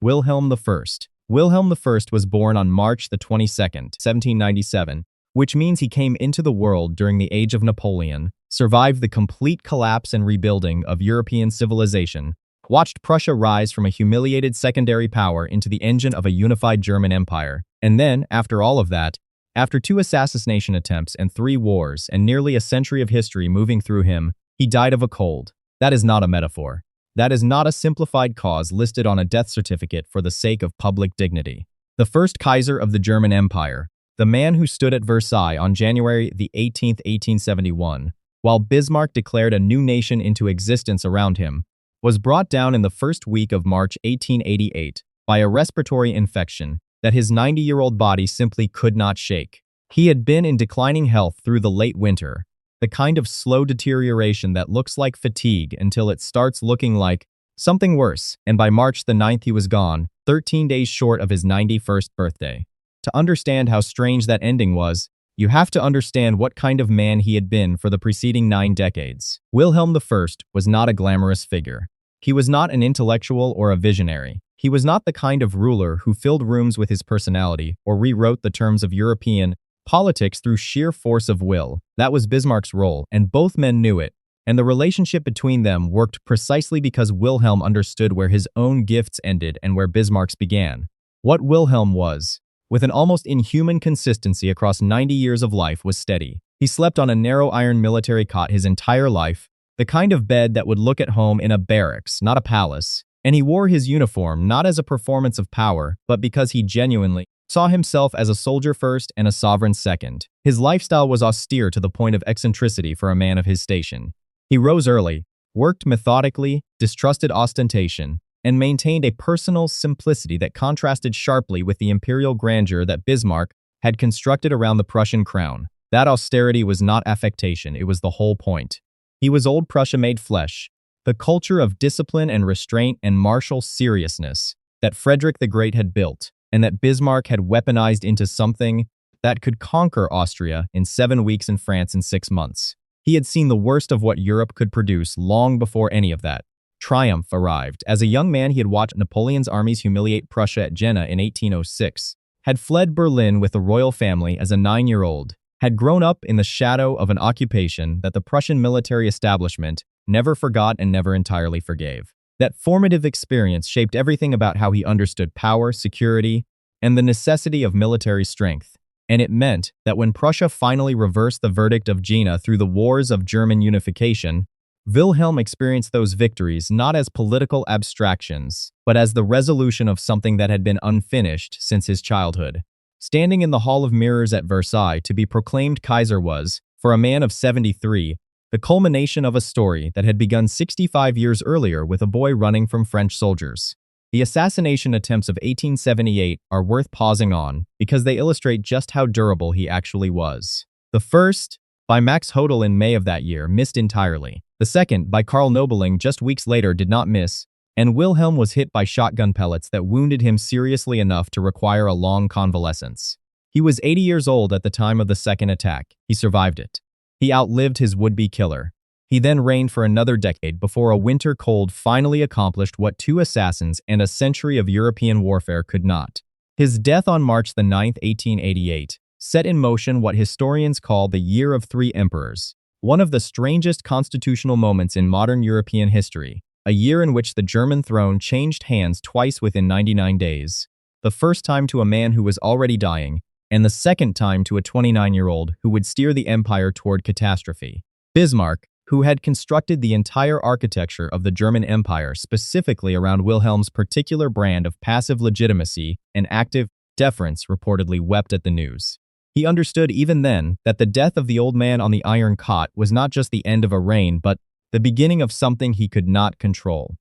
Wilhelm the First. Wilhelm the First was born on March the 22nd, 1797, which means he came into the world during the age of Napoleon, survived the complete collapse and rebuilding of European civilization, watched Prussia rise from a humiliated secondary power into the engine of a unified German empire, and then, after all of that, after 2 assassination attempts and 3 wars and nearly a century of history moving through him, he died of a cold. That is not a metaphor. That is not a simplified cause listed on a death certificate for the sake of public dignity. The first Kaiser of the German Empire, the man who stood at Versailles on January the 18th, 1871, while Bismarck declared a new nation into existence around him, was brought down in the first week of March 1888 by a respiratory infection that his 90-year-old body simply could not shake. He had been in declining health through the late winter, the kind of slow deterioration that looks like fatigue until it starts looking like something worse, and by March the 9th he was gone, 13 days short of his 91st birthday. To understand how strange that ending was, you have to understand what kind of man he had been for the preceding 9 decades. Wilhelm the First was not a glamorous figure. He was not an intellectual or a visionary. He was not the kind of ruler who filled rooms with his personality or rewrote the terms of European politics through sheer force of will. That was Bismarck's role, and both men knew it, and the relationship between them worked precisely because Wilhelm understood where his own gifts ended and where Bismarck's began. What Wilhelm was, with an almost inhuman consistency across 90 years of life, was steady. He slept on a narrow iron military cot his entire life, the kind of bed that would look at home in a barracks, not a palace, and he wore his uniform not as a performance of power, but because he genuinely saw himself as a soldier first and a sovereign second. His lifestyle was austere to the point of eccentricity for a man of his station. He rose early, worked methodically, distrusted ostentation, and maintained a personal simplicity that contrasted sharply with the imperial grandeur that Bismarck had constructed around the Prussian crown. That austerity was not affectation, it was the whole point. He was old Prussia made flesh, the culture of discipline and restraint and martial seriousness that Frederick the Great had built, and that Bismarck had weaponized into something that could conquer Austria in 7 weeks and France in 6 months. He had seen the worst of what Europe could produce long before any of that triumph arrived. As a young man, he had watched Napoleon's armies humiliate Prussia at Jena in 1806, had fled Berlin with the royal family as a 9-year-old, had grown up in the shadow of an occupation that the Prussian military establishment never forgot and never entirely forgave. That formative experience shaped everything about how he understood power, security, and the necessity of military strength. And it meant that when Prussia finally reversed the verdict of Jena through the wars of German unification, Wilhelm experienced those victories not as political abstractions, but as the resolution of something that had been unfinished since his childhood. Standing in the Hall of Mirrors at Versailles to be proclaimed Kaiser was, for a man of 73, the culmination of a story that had begun 65 years earlier with a boy running from French soldiers. The assassination attempts of 1878 are worth pausing on because they illustrate just how durable he actually was. The first, by Max Hodel in May of that year, missed entirely. The second, by Karl Nobiling just weeks later, did not miss, and Wilhelm was hit by shotgun pellets that wounded him seriously enough to require a long convalescence. He was 80 years old at the time of the second attack. He survived it. He outlived his would-be killer. He then reigned for another decade before a winter cold finally accomplished what 2 assassins and a century of European warfare could not. His death on March the 9th, 1888, set in motion what historians call the Year of 3 Emperors, one of the strangest constitutional moments in modern European history, a year in which the German throne changed hands twice within 99 days, the first time to a man who was already dying, and the second time to a 29-year-old who would steer the empire toward catastrophe. Bismarck, who had constructed the entire architecture of the German Empire specifically around Wilhelm's particular brand of passive legitimacy and active deference, reportedly wept at the news. He understood even then that the death of the old man on the iron cot was not just the end of a reign, but the beginning of something he could not control.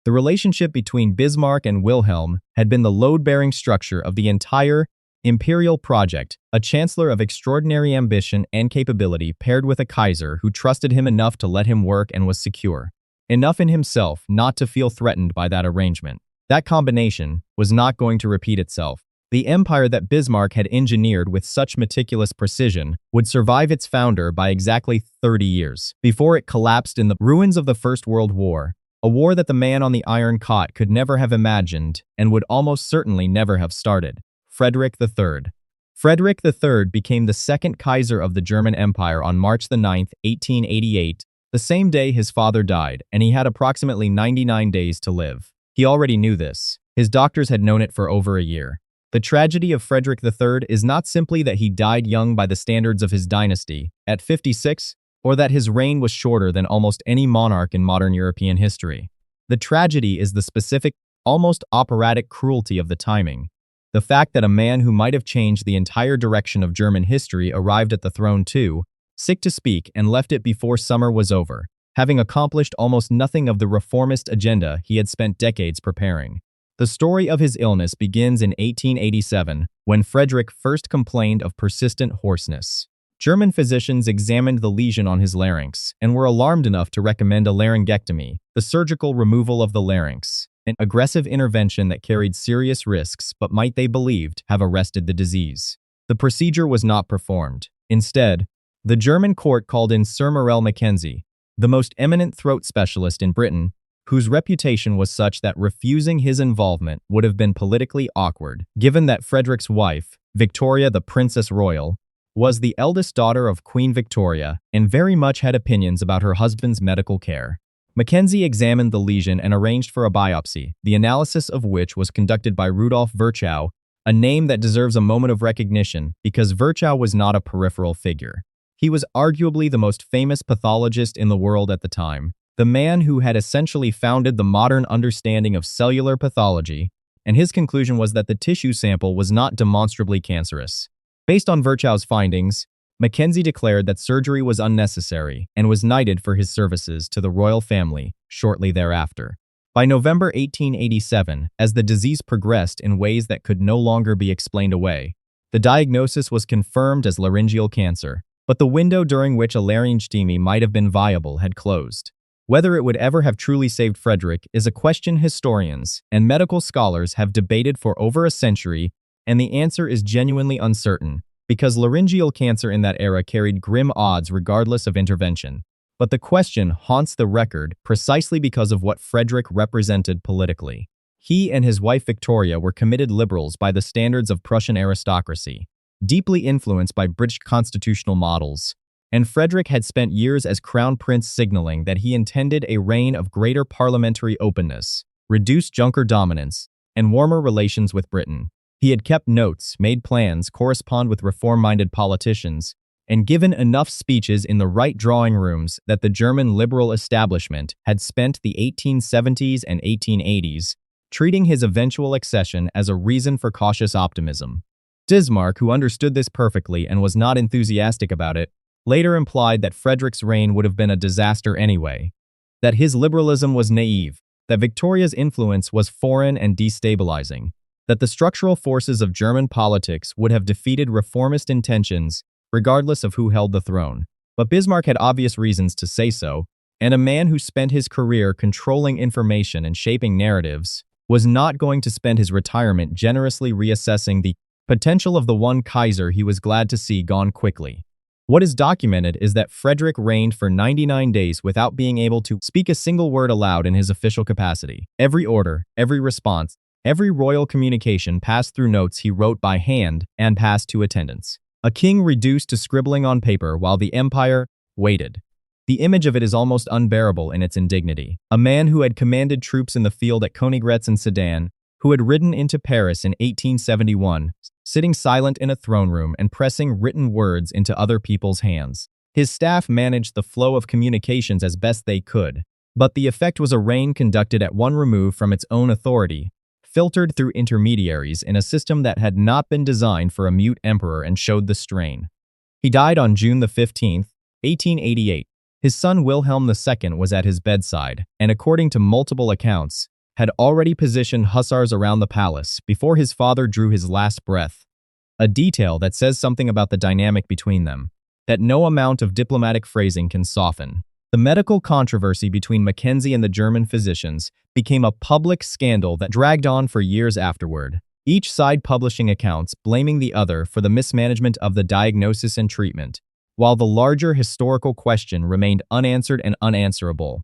The relationship between Bismarck and Wilhelm had been the load-bearing structure of the entire imperial project, a chancellor of extraordinary ambition and capability paired with a Kaiser who trusted him enough to let him work and was secure enough in himself not to feel threatened by that arrangement. That combination was not going to repeat itself. The empire that Bismarck had engineered with such meticulous precision would survive its founder by exactly 30 years before it collapsed in the ruins of the First World War. a war that the man on the iron cot could never have imagined and would almost certainly never have started. Frederick III. Frederick III became the second Kaiser of the German Empire on March 9, 1888, the same day his father died, and he had approximately 99 days to live. He already knew this. His doctors had known it for over a year. The tragedy of Frederick III is not simply that he died young by the standards of his dynasty, at 56, or that his reign was shorter than almost any monarch in modern European history. The tragedy is the specific, almost operatic cruelty of the timing. The fact that a man who might have changed the entire direction of German history arrived at the throne too, sick to speak, and left it before summer was over, having accomplished almost nothing of the reformist agenda he had spent decades preparing. The story of his illness begins in 1887, when Frederick first complained of persistent hoarseness. German physicians examined the lesion on his larynx and were alarmed enough to recommend a laryngectomy, the surgical removal of the larynx, an aggressive intervention that carried serious risks but might, they believed, have arrested the disease. The procedure was not performed. Instead, the German court called in Sir Morel Mackenzie, the most eminent throat specialist in Britain, whose reputation was such that refusing his involvement would have been politically awkward, given that Frederick's wife, Victoria the Princess Royal, was the eldest daughter of Queen Victoria and very much had opinions about her husband's medical care. Mackenzie examined the lesion and arranged for a biopsy, the analysis of which was conducted by Rudolf Virchow, a name that deserves a moment of recognition because Virchow was not a peripheral figure. He was arguably the most famous pathologist in the world at the time, the man who had essentially founded the modern understanding of cellular pathology, and his conclusion was that the tissue sample was not demonstrably cancerous. Based on Virchow's findings, Mackenzie declared that surgery was unnecessary and was knighted for his services to the royal family shortly thereafter. By November 1887, as the disease progressed in ways that could no longer be explained away, the diagnosis was confirmed as laryngeal cancer, but the window during which a laryngectomy might have been viable had closed. Whether it would ever have truly saved Frederick is a question historians and medical scholars have debated for over a century, and the answer is genuinely uncertain, because laryngeal cancer in that era carried grim odds regardless of intervention. But the question haunts the record precisely because of what Frederick represented politically. He and his wife Victoria were committed liberals by the standards of Prussian aristocracy, deeply influenced by British constitutional models, and Frederick had spent years as crown prince signaling that he intended a reign of greater parliamentary openness, reduced Junker dominance, and warmer relations with Britain. He had kept notes, made plans, corresponded with reform-minded politicians, and given enough speeches in the right drawing rooms that the German liberal establishment had spent the 1870s and 1880s treating his eventual accession as a reason for cautious optimism. Bismarck, who understood this perfectly and was not enthusiastic about it, later implied that Frederick's reign would have been a disaster anyway, that his liberalism was naive, that Victoria's influence was foreign and destabilizing, that the structural forces of German politics would have defeated reformist intentions regardless of who held the throne. But Bismarck had obvious reasons to say so, and a man who spent his career controlling information and shaping narratives was not going to spend his retirement generously reassessing the potential of the one Kaiser he was glad to see gone quickly. What is documented is that Frederick reigned for 99 days without being able to speak a single word aloud in his official capacity. Every order, every response, every royal communication passed through notes he wrote by hand and passed to attendants. A king reduced to scribbling on paper while the empire waited. The image of it is almost unbearable in its indignity. A man who had commanded troops in the field at Königgrätz and Sedan, who had ridden into Paris in 1871, sitting silent in a throne room and pressing written words into other people's hands. His staff managed the flow of communications as best they could, but the effect was a reign conducted at one remove from its own authority, filtered through intermediaries in a system that had not been designed for a mute emperor and showed the strain. He died on June 15, 1888. His son Wilhelm II was at his bedside, and according to multiple accounts, had already positioned hussars around the palace before his father drew his last breath, a detail that says something about the dynamic between them, that no amount of diplomatic phrasing can soften. The medical controversy between Mackenzie and the German physicians became a public scandal that dragged on for years afterward, each side publishing accounts blaming the other for the mismanagement of the diagnosis and treatment, while the larger historical question remained unanswered and unanswerable.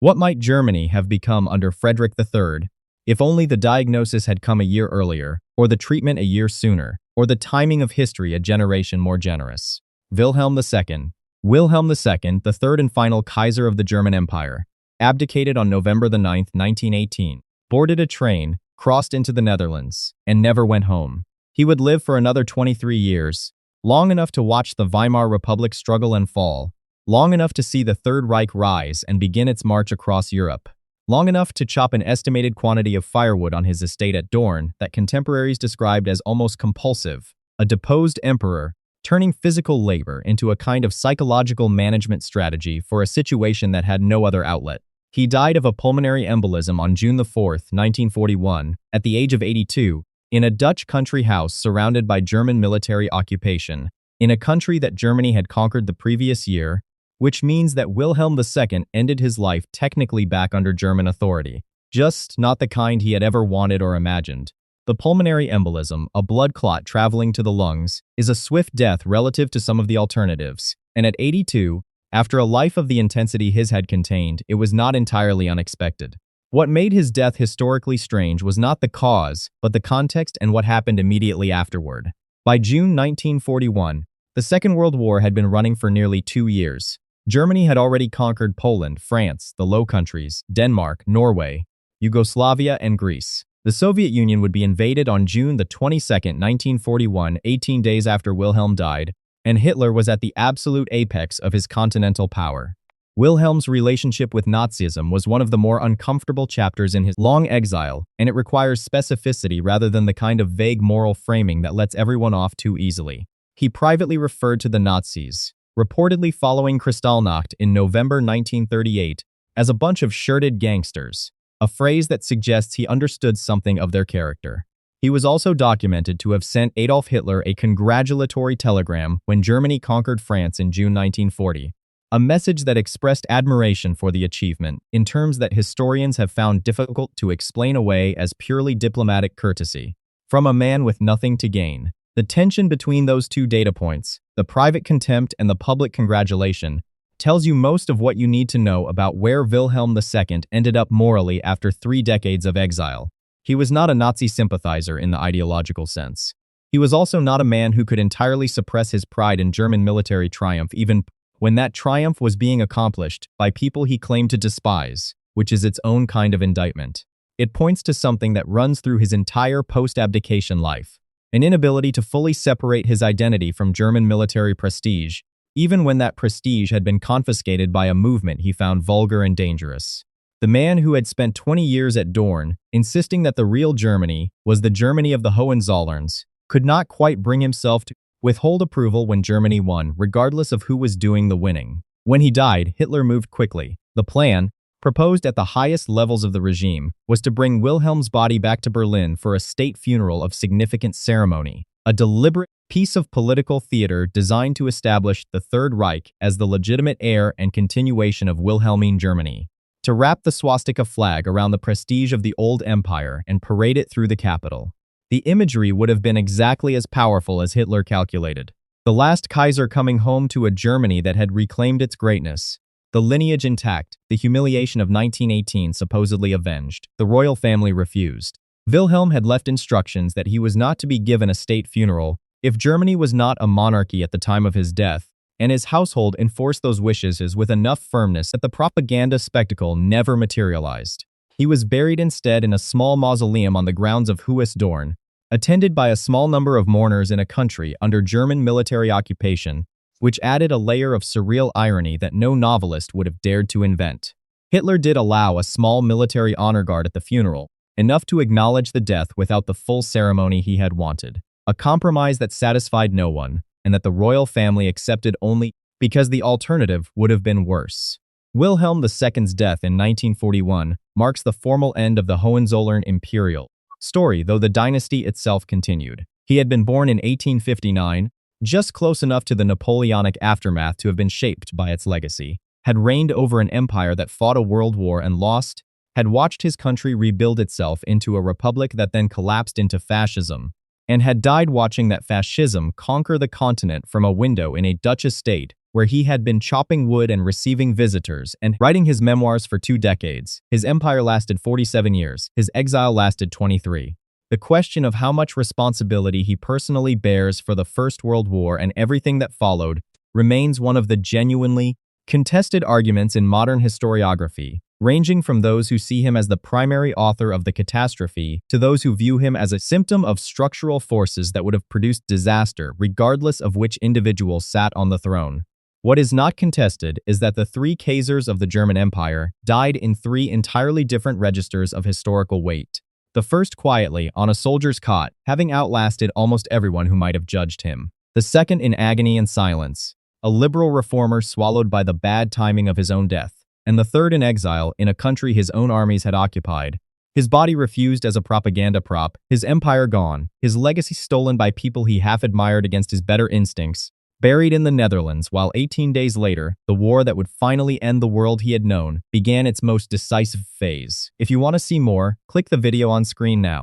What might Germany have become under Frederick III, if only the diagnosis had come a year earlier, or the treatment a year sooner, or the timing of history a generation more generous? Wilhelm II. Wilhelm II, the third and final Kaiser of the German Empire, abdicated on November 9, 1918, boarded a train, crossed into the Netherlands, and never went home. He would live for another 23 years, long enough to watch the Weimar Republic struggle and fall, long enough to see the Third Reich rise and begin its march across Europe, long enough to chop an estimated quantity of firewood on his estate at Dorn that contemporaries described as almost compulsive, a deposed emperor, turning physical labor into a kind of psychological management strategy for a situation that had no other outlet. He died of a pulmonary embolism on June 4, 1941, at the age of 82, in a Dutch country house surrounded by German military occupation, in a country that Germany had conquered the previous year, which means that Wilhelm II ended his life technically back under German authority, just not the kind he had ever wanted or imagined. The pulmonary embolism, a blood clot traveling to the lungs, is a swift death relative to some of the alternatives, and at 82, after a life of the intensity his had contained, it was not entirely unexpected. What made his death historically strange was not the cause, but the context and what happened immediately afterward. By June 1941, the Second World War had been running for nearly 2 years. Germany had already conquered Poland, France, the Low Countries, Denmark, Norway, Yugoslavia, and Greece. The Soviet Union would be invaded on June 22, 1941, 18 days after Wilhelm died, and Hitler was at the absolute apex of his continental power. Wilhelm's relationship with Nazism was one of the more uncomfortable chapters in his long exile, and it requires specificity rather than the kind of vague moral framing that lets everyone off too easily. He privately referred to the Nazis, reportedly following Kristallnacht in November 1938, as a bunch of shirted gangsters, a phrase that suggests he understood something of their character. He was also documented to have sent Adolf Hitler a congratulatory telegram when Germany conquered France in June 1940, a message that expressed admiration for the achievement in terms that historians have found difficult to explain away as purely diplomatic courtesy. From a man with nothing to gain. The tension between those two data points, the private contempt and the public congratulation, tells you most of what you need to know about where Wilhelm II ended up morally after 3 decades of exile. He was not a Nazi sympathizer in the ideological sense. He was also not a man who could entirely suppress his pride in German military triumph even when that triumph was being accomplished by people he claimed to despise, which is its own kind of indictment. It points to something that runs through his entire post-abdication life, an inability to fully separate his identity from German military prestige, even when that prestige had been confiscated by a movement he found vulgar and dangerous. The man who had spent 20 years at Dorn, insisting that the real Germany was the Germany of the Hohenzollerns, could not quite bring himself to withhold approval when Germany won, regardless of who was doing the winning. When he died, Hitler moved quickly. The plan, proposed at the highest levels of the regime, was to bring Wilhelm's body back to Berlin for a state funeral of significant ceremony, a deliberate piece of political theater designed to establish the Third Reich as the legitimate heir and continuation of Wilhelmine Germany, to wrap the swastika flag around the prestige of the old empire and parade it through the capital. The imagery would have been exactly as powerful as Hitler calculated. The last Kaiser coming home to a Germany that had reclaimed its greatness, the lineage intact, the humiliation of 1918 supposedly avenged. The royal family refused. Wilhelm had left instructions that he was not to be given a state funeral if Germany was not a monarchy at the time of his death, and his household enforced those wishes with enough firmness that the propaganda spectacle never materialized. He was buried instead in a small mausoleum on the grounds of Dorn, attended by a small number of mourners in a country under German military occupation, which added a layer of surreal irony that no novelist would have dared to invent. Hitler did allow a small military honor guard at the funeral, enough to acknowledge the death without the full ceremony he had wanted, a compromise that satisfied no one, and that the royal family accepted only because the alternative would have been worse. Wilhelm II's death in 1941 marks the formal end of the Hohenzollern imperial story, though the dynasty itself continued. He had been born in 1859, just close enough to the Napoleonic aftermath to have been shaped by its legacy, had reigned over an empire that fought a world war and lost, had watched his country rebuild itself into a republic that then collapsed into fascism, and had died watching that fascism conquer the continent from a window in a Dutch estate where he had been chopping wood and receiving visitors and writing his memoirs for 2 decades. His empire lasted 47 years. His exile lasted 23. The question of how much responsibility he personally bears for the First World War and everything that followed remains one of the genuinely contested arguments in modern historiography, ranging from those who see him as the primary author of the catastrophe to those who view him as a symptom of structural forces that would have produced disaster regardless of which individual sat on the throne. What is not contested is that the 3 Kaisers of the German Empire died in 3 entirely different registers of historical weight. The first quietly, on a soldier's cot, having outlasted almost everyone who might have judged him. The second in agony and silence, a liberal reformer swallowed by the bad timing of his own death. And the third in exile in a country his own armies had occupied. His body refused as a propaganda prop, his empire gone, his legacy stolen by people he half admired against his better instincts, buried in the Netherlands, while 18 days later, the war that would finally end the world he had known began its most decisive phase. If you want to see more, click the video on screen now.